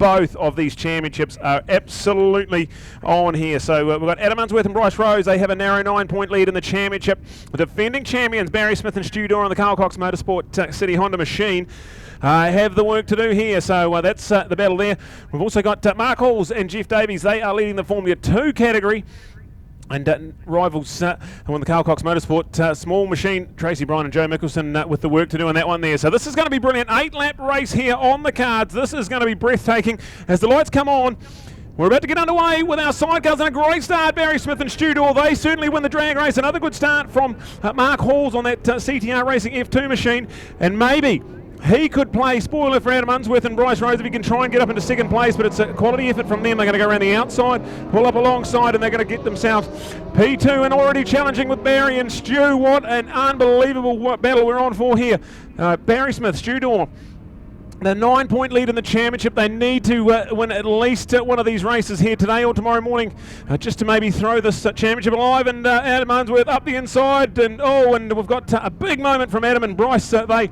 both of these championships are absolutely on here. So we've got Adam Unsworth and Bryce Rose. They have a narrow 9-point lead in the championship. The defending champions Barry Smith and Stu Dorr on the Carl Cox Motorsport City Honda machine have the work to do here. So that's the battle there. We've also got Mark Halls and Jeff Davies. They are leading the Formula 2 category. And rivals on the Carl Cox Motorsport small machine, Tracy Bryan and Joe Mickelson with the work to do on that one there. So this is going to be brilliant. 8-lap race here on the cards. This is going to be breathtaking as the lights come on. We're about to get underway with our sidecars, and a great start, Barry Smith and Stu Dorr. They certainly win the drag race. Another good start from Mark Halls on that CTR Racing F2 machine, and maybe he could play spoiler for Adam Unsworth and Bryce Rose if he can try and get up into second place, but it's a quality effort from them. They're going to go around the outside, pull up alongside, and they're going to get themselves P2 and already challenging with Barry and Stu. What an unbelievable battle we're on for here. Barry Smith, Stu Dorr, the 9-point lead in the championship. They need to win at least one of these races here today or tomorrow morning just to maybe throw this championship alive. And Adam Unsworth up the inside, and we've got a big moment from Adam and Bryce. They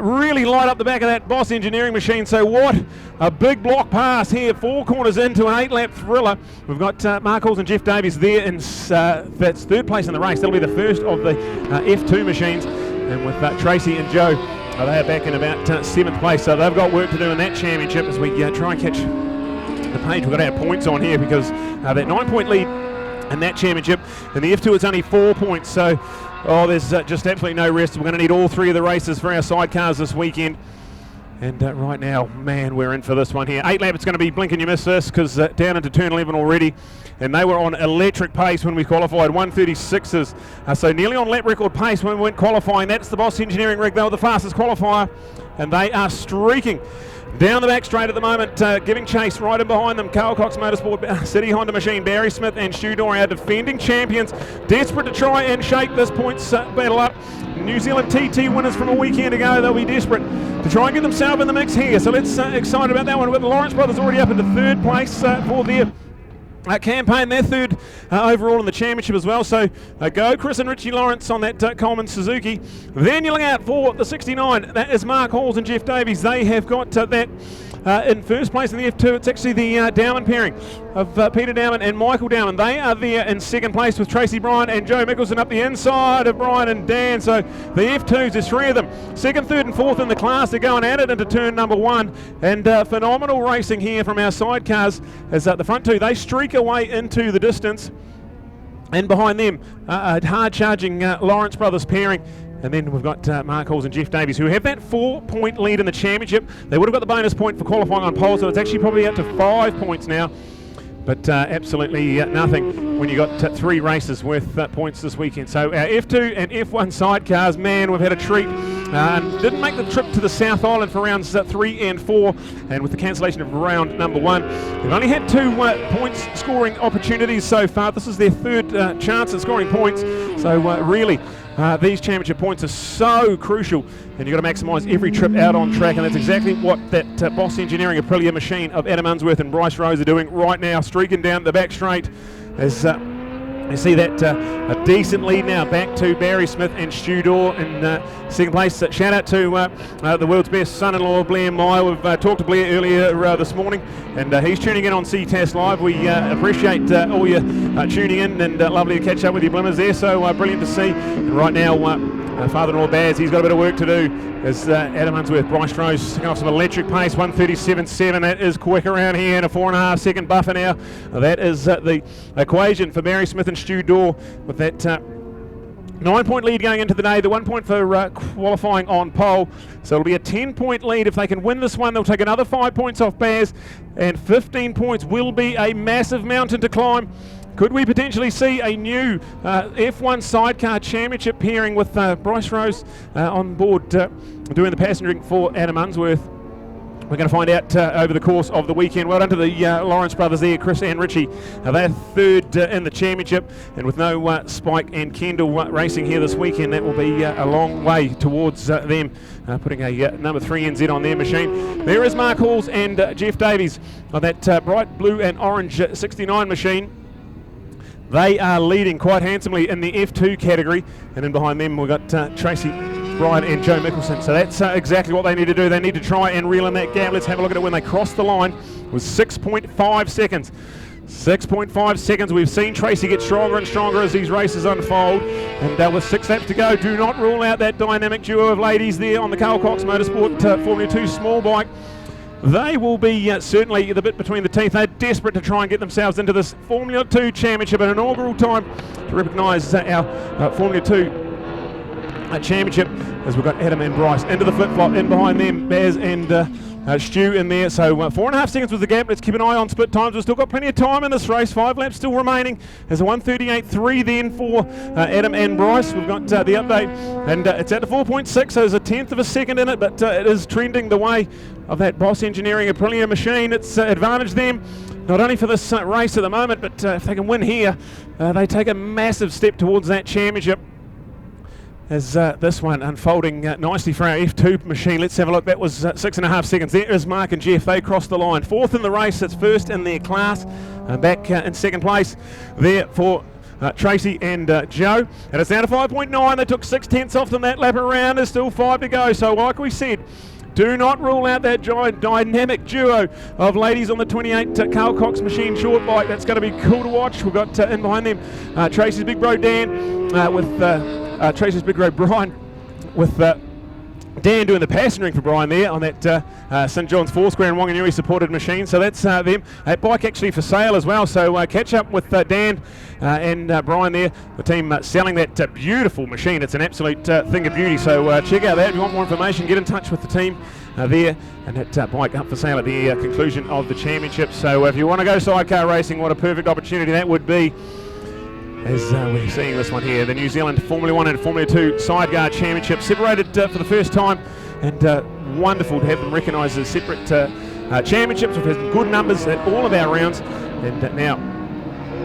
really light up the back of that Boss Engineering machine. So what a big block pass here, 4 corners into an 8-lap thriller. We've got Mark Halls and Jeff Davies there, and that's third place in the race. That'll be the first of the F2 machines. And with Tracy and Joe, they are back in about 7th place. So they've got work to do in that championship as we try and catch the page. We've got our points on here because that 9-point lead in that championship. In the F2 it's only 4 points. So there's just absolutely no rest. We're going to need all 3 of the races for our sidecars this weekend. And right now, man, we're in for this one here. 8-lap, it's going to be blink and you miss this because down into turn 11 already. And they were on electric pace when we qualified, 136s. So nearly on lap record pace when we went qualifying. That's the Boss Engineering rig. They were the fastest qualifier. And they are streaking down the back straight at the moment, giving chase right in behind them. Carl Cox Motorsport City Honda machine, Barry Smith and Stu Dorr, our defending champions, desperate to try and shake this points battle up. New Zealand TT winners from a weekend ago. They'll be desperate to try and get themselves in the mix here. So let's excited about that one. We've got the Lawrence brothers already up into 3rd place for their campaign. They're 3rd overall in the championship as well. So go Chris and Richie Lawrence on that Coleman Suzuki. Then you're looking out for the 69. That is Mark Halls and Jeff Davies. They have got that in 1st place in the F2. It's actually the Dowman pairing of Peter Dowman and Michael Dowman. They are there in 2nd place with Tracy Bryan and Joe Mickelson up the inside of Brian and Dan. So the F2s, there's 3 of them. 2nd, 3rd and 4th in the class. They're going at it into turn number 1. And phenomenal racing here from our sidecars as the front 2, they streak away into the distance. And behind them, a hard-charging Lawrence brothers pairing. And then we've got Mark Halls and Jeff Davies, who have that 4-point lead in the championship. They would have got the bonus point for qualifying on pole, so it's actually probably up to 5 points now. But absolutely nothing when you got 3 races worth points this weekend. So our F2 and F1 sidecars, man, we've had a treat. Didn't make the trip to the South Island for rounds 3 and 4, and with the cancellation of round number 1, they've only had 2 points scoring opportunities so far. This is their 3rd chance at scoring points. So really, these championship points are so crucial, and you've got to maximise every trip out on track, and that's exactly what that Boss Engineering Aprilia machine of Adam Unsworth and Bryce Rose are doing right now, streaking down the back straight as you see that a decent lead now back to Barry Smith and Stu Dorr in 2nd place. Shout out to the world's best son-in-law, Blair Meyer. We've talked to Blair earlier this morning, and he's tuning in on Ctas Live. We appreciate all you tuning in, and lovely to catch up with you blimmers there. So brilliant to see. And right now, father-in-law Baz, he's got a bit of work to do as Adam Unsworth, Bryce Rose taking off some electric pace, 137.7. That is quick around here, and a 4.5 second buffer now. That is the equation for Barry Smith and Stu Dorr with that 9-point lead going into the day, the 1 point for qualifying on pole. So it'll be a 10-point lead. If they can win this one, they'll take another 5 points off Baz, and 15 points will be a massive mountain to climb. Could we potentially see a new F1 sidecar championship pairing with Bryce Rose on board doing the passengering for Adam Unsworth? We're going to find out over the course of the weekend. Well done to the Lawrence brothers there, Chris and Richie. They're 3rd in the championship, and with no Spike and Kendall racing here this weekend, that will be a long way towards them putting a number 3 NZ on their machine. There is Mark Halls and Jeff Davies on that bright blue and orange 69 machine. They are leading quite handsomely in the F2 category, and then behind them we've got Tracy Brian and Joe Mickelson. So that's exactly what they need to do. They need to try and reel in that gap. Let's have a look at it when they crossed the line. It was 6.5 seconds. 6.5 seconds. We've seen Tracy get stronger and stronger as these races unfold. And with 6 laps to go, do not rule out that dynamic duo of ladies there on the Carl Cox Motorsport Formula 2 small bike. They will be certainly the bit between the teeth. They're desperate to try and get themselves into this Formula 2 Championship, an inaugural time to recognise our Formula 2 Championship, as we've got Adam and Bryce into the flip-flop, in behind them, Baz and Stu in there. So 4.5 seconds was the gap. Let's keep an eye on split times. We've still got plenty of time in this race. 5 laps still remaining. There's a 1:38.3 then for Adam and Bryce. We've got the update, and it's at the 4.6, so there's a 1/10 of a second in it, but it is trending the way of that Boss Engineering Aprilia machine. It's advantaged them not only for this race at the moment, but if they can win here, they take a massive step towards that championship. As this one unfolding nicely for our F2 machine. Let's have a look. That was 6.5 seconds. There is Mark and Jeff. They crossed the line. 4th in the race. It's first in their class. Back in 2nd place there for Tracy and Joe. And it's down to 5.9. They took 6/10 off them that lap around. There's still 5 to go. So like we said, do not rule out that giant dynamic duo of ladies on the 28 Carl Cox machine short bike. That's going to be cool to watch. We've got in behind them Tracy's big bro Dan with Tracy's big bro Brian with Dan doing the passengering for Brian there on that St John's 4-square and Wanganui supported machine. So that's them. That bike actually for sale as well. So catch up with Dan and Brian there, the team selling that beautiful machine. It's an absolute thing of beauty. So check out that. If you want more information, get in touch with the team there. And that bike up for sale at the conclusion of the championship. So if you want to go sidecar racing, what a perfect opportunity that would be. As we're seeing this one here, the New Zealand Formula 1 and Formula 2 Sidecar Championship separated for the first time, and wonderful to have them recognised as separate championships. We've had some good numbers at all of our rounds, and now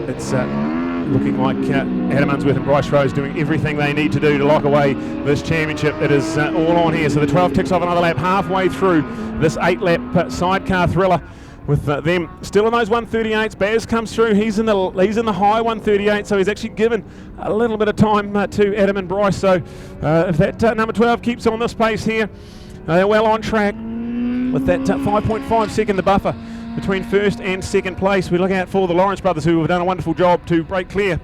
it's looking like Adam Unsworth and Bryce Rose doing everything they need to do to lock away this championship. It is all on here. So the 12 ticks off another lap halfway through this 8-lap sidecar thriller. With them still in those 138s. Baz comes through. He's in the high 138, so he's actually given a little bit of time to Adam and Bryce. So if that number 12 keeps on this pace here, they're well on track with that 5.5 second the buffer between first and second place. We look out for the Lawrence brothers, who have done a wonderful job to break clear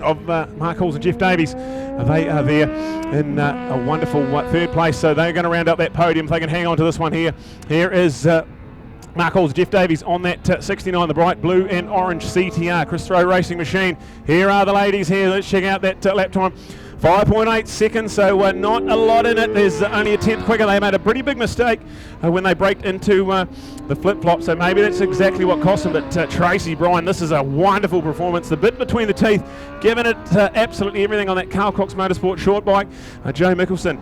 of Mark Halls and Jeff Davies. They are there in a wonderful third place, so they're going to round up that podium if they can hang on to this one here. Here is Mark Halls, Jeff Davies on that 69, the bright blue and orange CTR Chris Throw racing machine. Here are the ladies here. Let's check out that lap time. 5.8 seconds, so not a lot in it. There's only a 10th quicker. They made a pretty big mistake when they braked into the flip-flop, so maybe that's exactly what cost them. But Tracy, Brian, this is a wonderful performance. The bit between the teeth, giving it absolutely everything on that Carl Cox Motorsport short bike. Joe Mickelson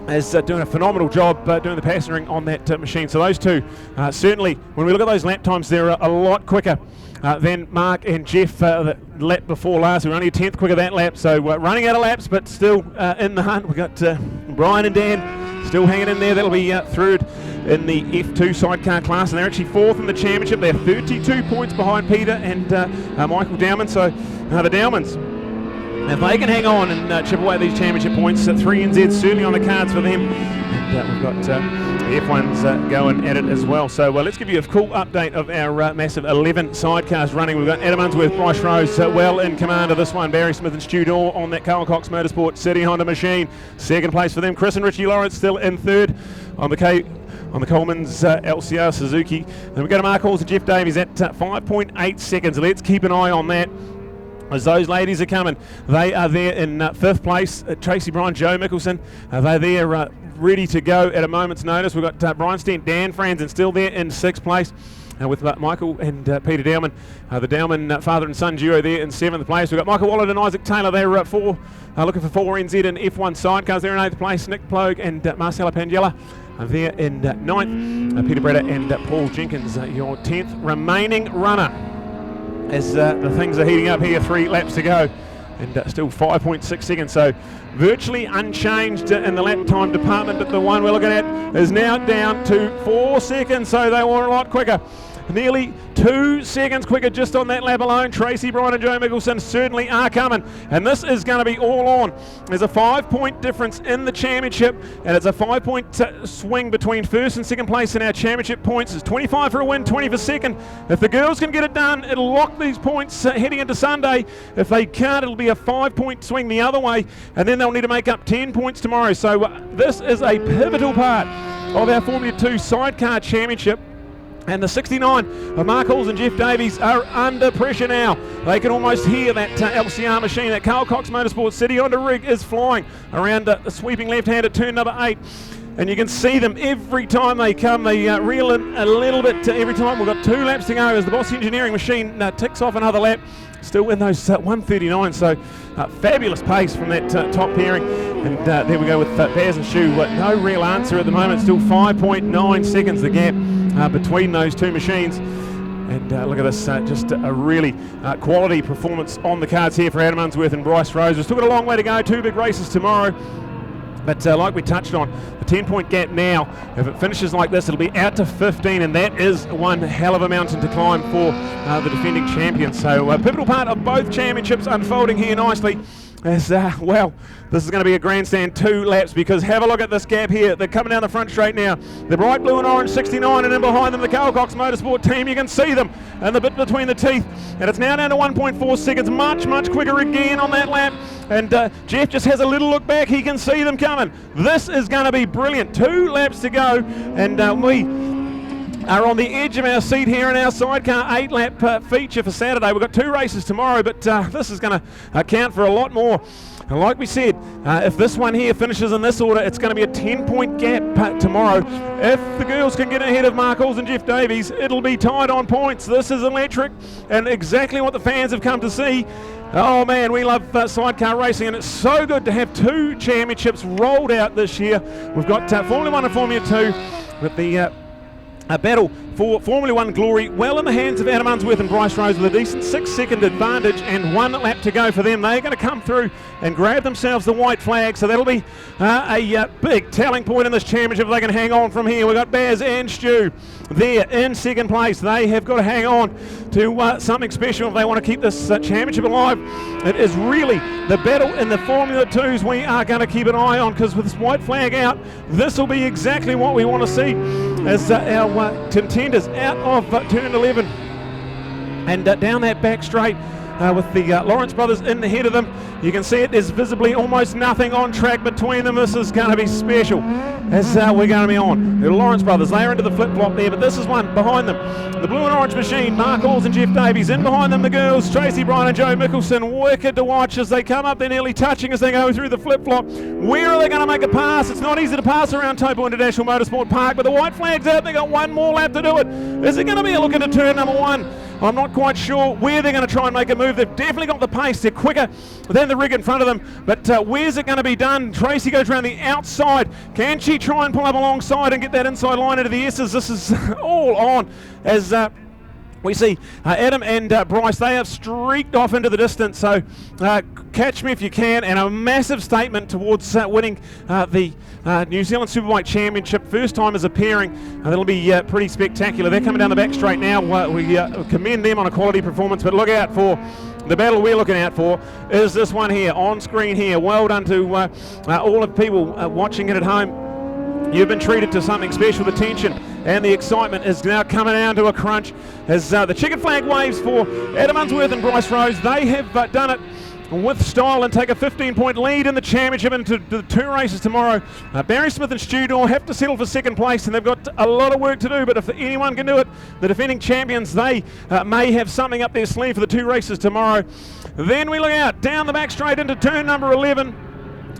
is doing a phenomenal job doing the passengering on that machine. So those two, certainly, when we look at those lap times, they're a lot quicker than Mark and Jeff the lap before last. We're only a 10th quicker that lap, so running out of laps, but still in the hunt. We've got Brian and Dan still hanging in there. That'll be third in the F2 sidecar class, and they're actually 4th in the championship. They're 32 points behind Peter and Michael Dowman. So the Dowmans, if they can hang on and chip away these championship points, 3 NZs certainly on the cards for them. And we've got F1s going at it as well. So let's give you a cool update of our massive 11 sidecars running. We've got Adam Unsworth, Bryce Rose well in command of this one. Barry Smith and Stu Dorr on that Carl Cox Motorsport City Honda machine. 2nd place for them. Chris and Richie Lawrence still in 3rd on the Coleman's LCR Suzuki. Then we go to Mark Halls and Jeff Davies at 5.8 seconds. Let's keep an eye on that as those ladies are coming. They are there in 5th place. Tracy, Brian, Joe Mickelson. They're there ready to go at a moment's notice. We've got Brian Stent, Dan Franzen still there in 6th place. With Michael and Peter Dowman. The Dowman father and son duo there in 7th place. We've got Michael Wallet and Isaac Taylor. They're looking for 4 NZ and F1 sidecars. They're in 8th place. Nick Plogue and Marcella Pangella are there in 9th. Peter Breda and Paul Jenkins, your 10th remaining runner. As the things are heating up here, 3 laps to go, and still 5.6 seconds, so virtually unchanged in the lap time department. But the one we're looking at is now down to 4 seconds, so they were a lot quicker nearly 2 seconds quicker just on that lap alone. Tracy Bryan and Joe Mickelson certainly are coming, and this is going to be all on. There's a 5-point difference in the championship, and it's a 5-point swing between first and second place in our championship points. It's 25 for a win, 20 for second. If the girls can get it done, it'll lock these points heading into Sunday. If they can't, it'll be a 5-point swing the other way, and then they'll need to make up 10 points tomorrow. So this is a pivotal part of our Formula 2 Sidecar Championship. And the 69 of Mark Halls and Jeff Davies are under pressure now. They can almost hear that LCR machine. That Carl Cox Motorsports City Honda rig is flying around the sweeping left hand at turn number 8. And you can see them every time they come. They reel in a little bit every time. We've got 2 laps to go as the Boss Engineering machine ticks off another lap. Still in those 1:39, so fabulous pace from that top pairing. And there we go with Baz and Shu. No real answer at the moment. Still 5.9 seconds the gap between those 2 machines. And look at this, just a really quality performance on the cards here for Adam Unsworth and Bryce Rose. We've still got a long way to go, 2 big races tomorrow. But like we touched on, the 10-point gap now, if it finishes like this, it'll be out to 15, and that is one hell of a mountain to climb for the defending champions. So a pivotal part of both championships unfolding here nicely. As well, this is going to be a grandstand 2 laps, because have a look at this gap here. They're coming down the front straight now. The bright blue and orange 69, and in behind them the Carl Cox Motorsport team. You can see them and the bit between the teeth, and it's now down to 1.4 seconds. Much quicker again on that lap. And Jeff just has a little look back. He can see them coming. This is going to be brilliant. 2 laps to go, and we are on the edge of our seat here in our Sidecar 8-lap feature for Saturday. We've got 2 races tomorrow, but this is going to count for a lot more. And like we said, if this one here finishes in this order, it's going to be a 10-point gap tomorrow. If the girls can get ahead of Mark Halls and Jeff Davies, it'll be tied on points. This is electric, and exactly what the fans have come to see. Oh man, we love sidecar racing, and it's so good to have 2 championships rolled out this year. We've got Formula 1 and Formula 2 with the a battle for Formula 1 glory well in the hands of Adam Unsworth and Bryce Rose, with a decent 6-second advantage and 1 lap to go for them. They're going to come through and grab themselves the white flag, so that'll be a big telling point in this championship if they can hang on from here. We've got Baz and Stu there in second place. They have got to hang on to something special if they want to keep this championship alive. It is really the battle in the Formula 2s we are going to keep an eye on, because with this white flag out, this will be exactly what we want to see as our contenders out of turn 11 and down that back straight with the Lawrence brothers in the head of them. You can see it, there's visibly almost nothing on track between them. This is going to be special as we're going to be on. The Lawrence brothers, they are into the flip-flop there, but this is one behind them. The blue and orange machine, Mark Halls and Jeff Davies. In behind them, the girls, Tracy Bryan and Joe Mickelson. Wicked to watch as they come up. They're nearly touching as they go through the flip-flop. Where are they going to make a pass? It's not easy to pass around Taupo International Motorsport Park, but the white flag's out. They've got 1 more lap to do it. Is it going to be a look into turn number 1? I'm not quite sure where they're going to try and make a move. They've definitely got the pace. They're quicker than the rig in front of them. But where's it going to be done? Tracy goes around the outside. Can she try and pull up alongside and get that inside line into the S's? This is all on as we see Adam and Bryce. They have streaked off into the distance. So catch me if you can. And a massive statement towards winning the New Zealand Superbike Championship. First time as a pairing. That'll be pretty spectacular. They're coming down the back straight now. We commend them on a quality performance. But look out for the battle we're looking out for is this one here on screen here. Well done to all of the people watching it at home. You've been treated to something special. The tension and the excitement is now coming down to a crunch as the chicken flag waves for Adam Unsworth and Bryce Rose. They have done it with style and take a 15-point lead in the championship into the 2 races tomorrow. Barry Smith and Stu Dorr have to settle for second place, and they've got a lot of work to do, but if anyone can do it, the defending champions, they may have something up their sleeve for the 2 races tomorrow. Then we look out down the back straight into turn number 11.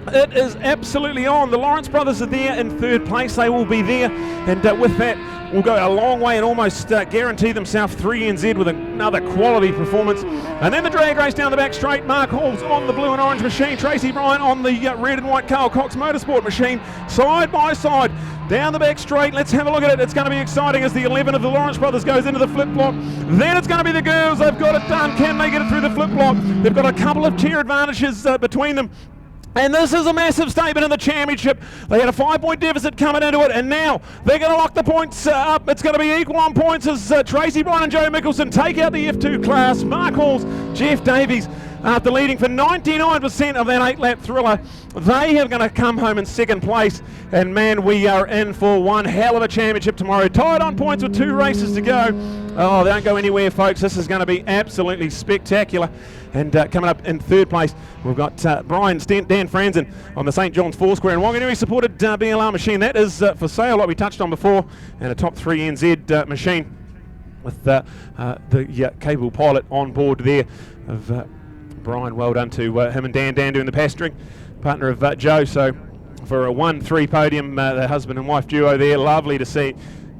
It is absolutely on. The Lawrence brothers are there in 3rd place. They will be there, and with that will go a long way and almost guarantee themselves 3 NZ with another quality performance. And then the drag race down the back straight. Mark Halls on the blue and orange machine. Tracy Bryan on the red and white Carl Cox Motorsport machine. Side by side down the back straight. Let's have a look at it. It's going to be exciting as the 11 of the Lawrence brothers goes into the flip-flop. Then it's going to be the girls. They've got it done. Can they get it through the flip-flop? They've got a couple of tier advantages between them. And this is a massive statement in the championship. They had a 5-point deficit coming into it, and now they're going to lock the points up. It's going to be equal on points as Tracy Bryan and Joe Mickelson take out the F2 class. Mark Halls, Jeff Davies, after leading for 99% of that 8-lap thriller, they are going to come home in second place. And man, we are in for one hell of a championship tomorrow. Tied on points with 2 races to go. Oh, they don't go anywhere, folks. This is going to be absolutely spectacular. And coming up in third place, we've got Dan Franzen on the St. John's Foursquare. And Wanganui supported BLR machine. That is for sale, like we touched on before, and a top 3 NZ machine with the capable pilot on board there of Brian. Well done to him and Dan doing the pastoring, partner of Joe. So for a 1-3 podium, the husband and wife duo there, lovely to see.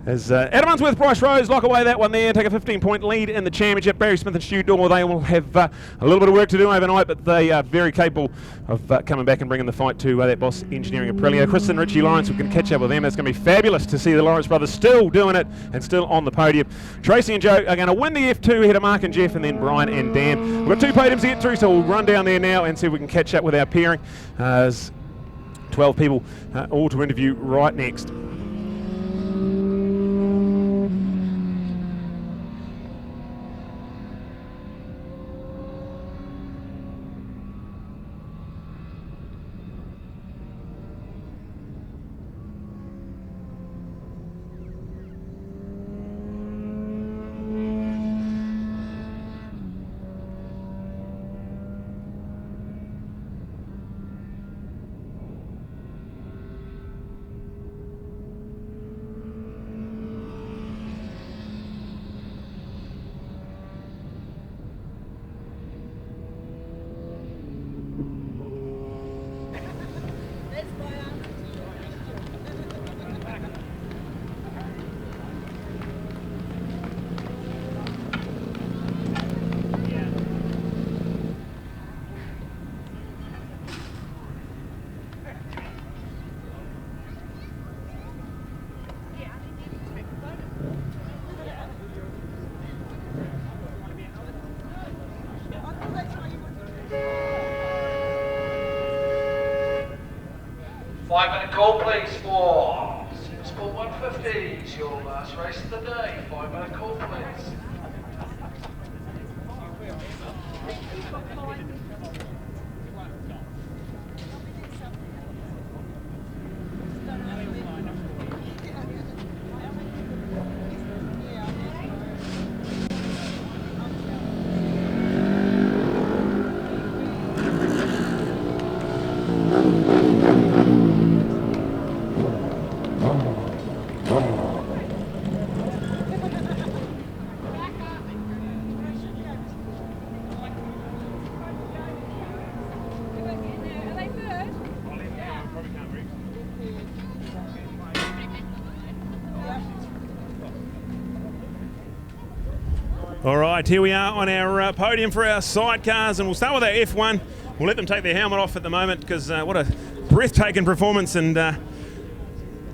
As Adam Unsworth, Bryce Rose lock away that one there, take a 15-point lead in the championship. Barry Smith and Stu Dorr, they will have a little bit of work to do overnight, but they are very capable of coming back and bringing the fight to that Boss Engineering Aprilia. Chris and Richie Lawrence, we can catch up with them. It's going to be fabulous to see the Lawrence brothers still doing it and still on the podium. Tracy and Joe are going to win the F2 ahead of Mark and Jeff, and then Brian and Dan. We've got 2 podiums to get through, so we'll run down there now and see if we can catch up with our pairing. 12 people all to interview right next. Five-minute call, please, for Sport 150s, your last race of the day. 5-minute call, please. All right, here we are on our podium for our sidecars, and we'll start with our F1. We'll let them take their helmet off at the moment because what a breathtaking performance. And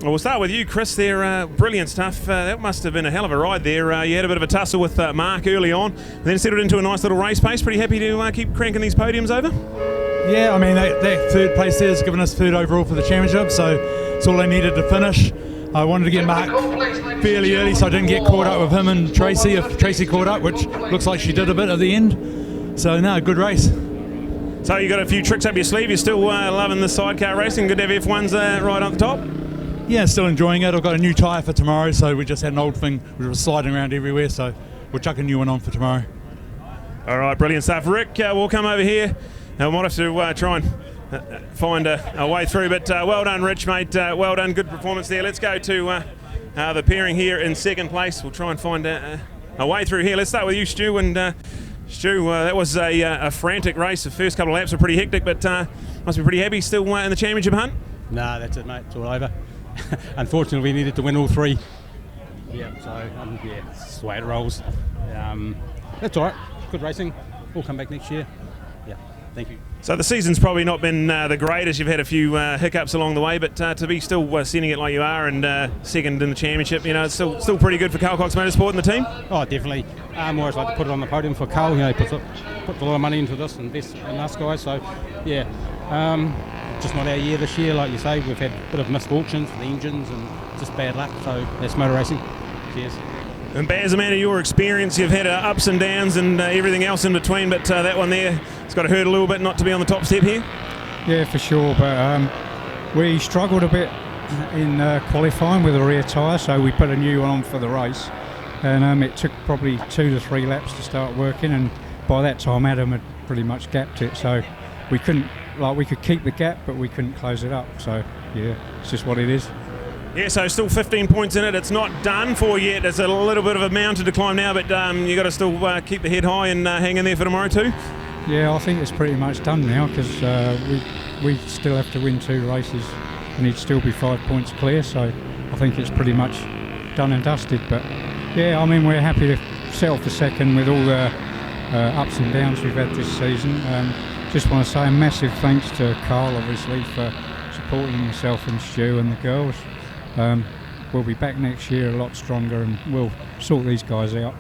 we'll start with you, Chris, there. Brilliant stuff. That must have been a hell of a ride there. You had a bit of a tussle with Mark early on, and then settled into a nice little race pace. Pretty happy to keep cranking these podiums over? Yeah, I mean, that third place there has given us third overall for the championship, so it's all they needed to finish. I wanted to get Mark fairly early so I didn't get caught up with him and Tracy, if Tracy caught up, which looks like she did a bit at the end. So, no, good race. So you got a few tricks up your sleeve. You're still loving the sidecar racing. Good to have F1s right on the top? Yeah, still enjoying it. I've got a new tyre for tomorrow, so we just had an old thing which was sliding around everywhere, so we'll chuck a new one on for tomorrow. All right, brilliant stuff. Rick, we'll come over here. We might have to try and find a way through, but well done, Rich, mate. Well done, good performance there. Let's go to the pairing here in second place. We'll try and find a way through here. Let's start with you, Stu. And Stu, that was a frantic race. The first couple of laps were pretty hectic, but must be pretty happy still in the championship hunt. Nah, that's it, mate. It's all over. Unfortunately, we needed to win all three. Yeah, so yeah, it's the way it rolls. That's all right. Good racing. We'll come back next year. Yeah, thank you. So the season's probably not been the greatest. You've had a few hiccups along the way, but to be still sending it like you are and second in the championship, you know, it's still pretty good for Carl Cox Motorsport and the team. Oh, definitely. Always like to put it on the podium for Carl. You know, he puts a lot of money into this and invests in us guys. So yeah, Just not our year this year, like you say. We've had a bit of misfortunes for the engines and just bad luck, so that's motor racing. Cheers. And Baz, a man of your experience, you've had ups and downs and everything else in between, but that one there, it's got to hurt a little bit not to be on the top step here. Yeah, for sure, but we struggled a bit in qualifying with a rear tyre, so we put a new one on for the race, and it took probably 2 to 3 laps to start working, and by that time Adam had pretty much gapped it, so we couldn't, we could keep the gap, but we couldn't close it up, so yeah, it's just what it is. Yeah, so still 15 points in it. It's not done for yet. It's a little bit of a mountain to climb now, but you got to still keep the head high and hang in there for tomorrow too. Yeah, I think it's pretty much done now, because we still have to win 2 races and he'd still be 5 points clear, so I think it's pretty much done and dusted. But yeah, I mean, we're happy to settle for second with all the ups and downs we've had this season. Just want to say a massive thanks to Carl, obviously, for supporting myself and Stu and the girls. We'll be back next year a lot stronger, and we'll sort these guys out.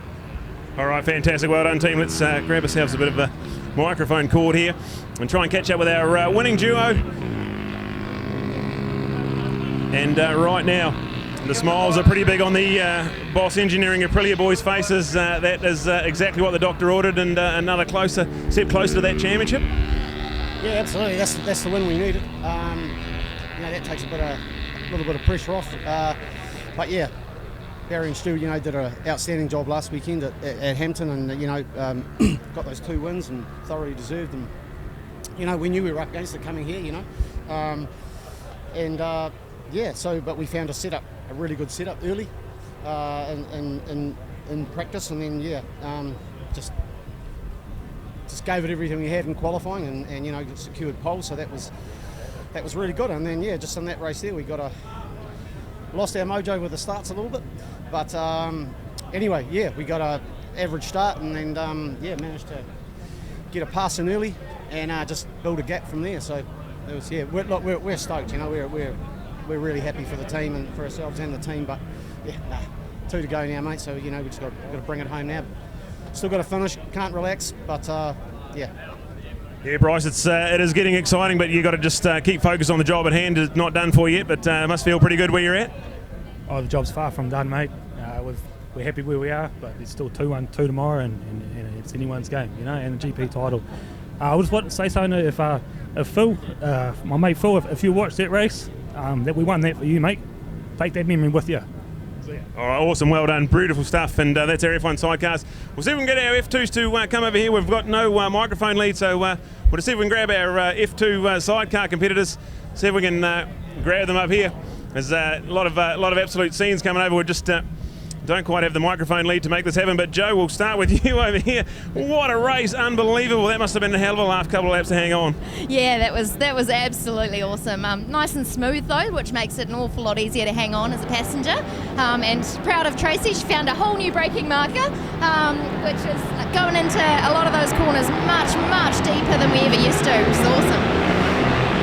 All right, fantastic. Well done, team. Let's grab ourselves a bit of a microphone cord here and try and catch up with our winning duo. And right now, the smiles are pretty big on the Boss Engineering Aprilia boys' faces. That is exactly what the doctor ordered, and another step closer to that championship. Yeah, absolutely. That's the win we needed. That takes a little bit of pressure off. But yeah, Barry and Stu, did an outstanding job last weekend at Hampton, and got those 2 wins and thoroughly deserved them. We knew we were up against it coming here, but we found a really good setup early in practice, and then just gave it everything we had in qualifying, and secured pole, so that was really good. And then just in that race there, we lost our mojo with the starts a little bit, but anyway, we got a average start, and then managed to get a pass in early and just build a gap from there. So it was we're stoked. We're really happy for the team and for ourselves and the team. But 2 to go now, mate. So we just got to bring it home now. Still got to finish. Can't relax. But Yeah, Bryce, it is getting exciting, but you got to just keep focused on the job at hand. It's not done for yet, but must feel pretty good where you're at. Oh, the job's far from done, mate. We're happy where we are, but it's still 2-1, 2 tomorrow, and it's anyone's game, and the GP title. I would just want to say something if Phil, my mate Phil, if you watched that race, that we won that for you, mate. Take that memory with you. All right, awesome, well done, beautiful stuff, and that's our F1 Sidecars. We'll see if we can get our F2s to come over here. We've got no microphone lead, so we'll see if we can grab our F2 sidecar competitors, see if we can grab them up here. There's a lot of absolute scenes coming over. We're just don't quite have the microphone lead to make this happen, but Joe, we'll start with you over here. What a race, unbelievable. That must have been a hell of a last couple of laps to hang on. Yeah, that was absolutely awesome. Nice and smooth though, which makes it an awful lot easier to hang on as a passenger. And proud of Tracy, she found a whole new braking marker, which is going into a lot of those corners much deeper than we ever used to. It was awesome.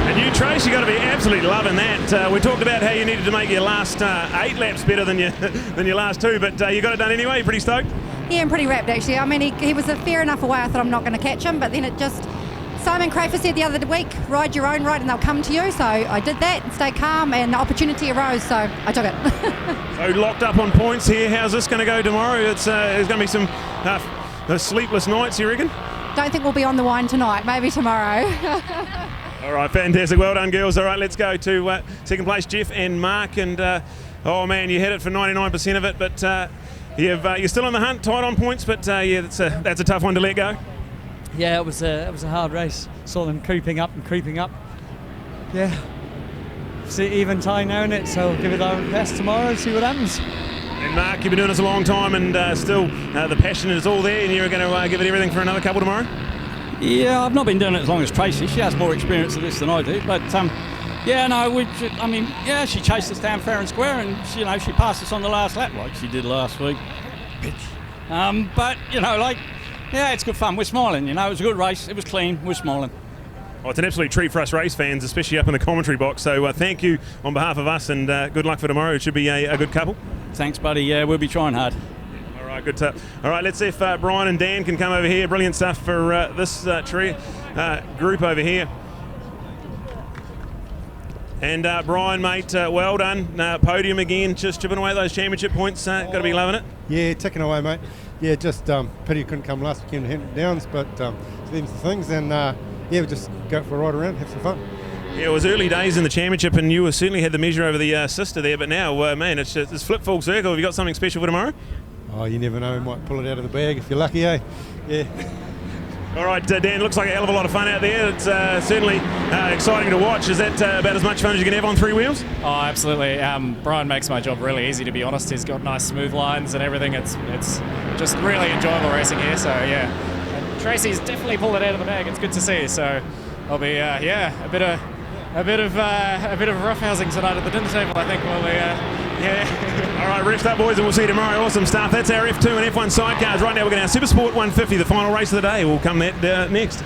And you, Trace, you got to be absolutely loving that. We talked about how you needed to make your last 8 laps better than your last 2, but you got it done anyway. You pretty stoked? Yeah, I'm pretty wrapped actually. I mean, he was a fair enough away. I thought I'm not going to catch him, but then it just... Simon Crafer said the other week, ride your own ride and they'll come to you. So I did that and stayed calm, and the opportunity arose, so I took it. So locked up on points here. How's this going to go tomorrow? There's going to be some sleepless nights, you reckon? Don't think we'll be on the wine tonight, maybe tomorrow. All right, fantastic. Well done, girls. All right, let's go to second place, Jeff and Mark. And, oh, man, you hit it for 99% of it. But you're still on the hunt, tight on points. But, that's a tough one to let go. Yeah, it was a hard race. Saw them creeping up. Yeah. See, even tie now in it, so I'll give it our best tomorrow and see what happens. And, Mark, you've been doing this a long time, and still the passion is all there, and you're going to give it everything for another couple tomorrow? Yeah, I've not been doing it as long as Tracy. She has more experience of this than I do. But, she chased us down fair and square, and, she passed us on the last lap like she did last week. It's good fun. We're smiling, it was a good race. It was clean. We're smiling. Oh, it's an absolute treat for us race fans, especially up in the commentary box. So thank you on behalf of us, and good luck for tomorrow. It should be a good couple. Thanks, buddy. Yeah, we'll be trying hard. All right, good stuff. All right, let's see if Brian and Dan can come over here. Brilliant stuff for this group over here. And Brian, mate, well done. Podium again, just chipping away those championship points. Got to be loving it. Yeah, ticking away, mate. Yeah, just pity you couldn't come last weekend in Hampton Downs, but them's the things. And yeah, we'll just go for a ride around, have some fun. Yeah, it was early days in the championship, and you certainly had the measure over the sister there. But now, man, it's flip full circle. Have you got something special for tomorrow? Oh, you never know. We might pull it out of the bag if you're lucky, eh? Yeah. All right, Dan, looks like a hell of a lot of fun out there. It's certainly exciting to watch. Is that about as much fun as you can have on three wheels? Oh, absolutely. Brian makes my job really easy, to be honest. He's got nice smooth lines and everything. It's just really enjoyable racing here. So yeah, and Tracy's definitely pulled it out of the bag. It's good to see. So I'll be a bit of roughhousing tonight at the dinner table. I think yeah. All right, rest up, boys, and we'll see you tomorrow. Awesome stuff. That's our F2 and F1 sidecars. Right now, we're going to our Super Sport 150, the final race of the day. We'll come that next.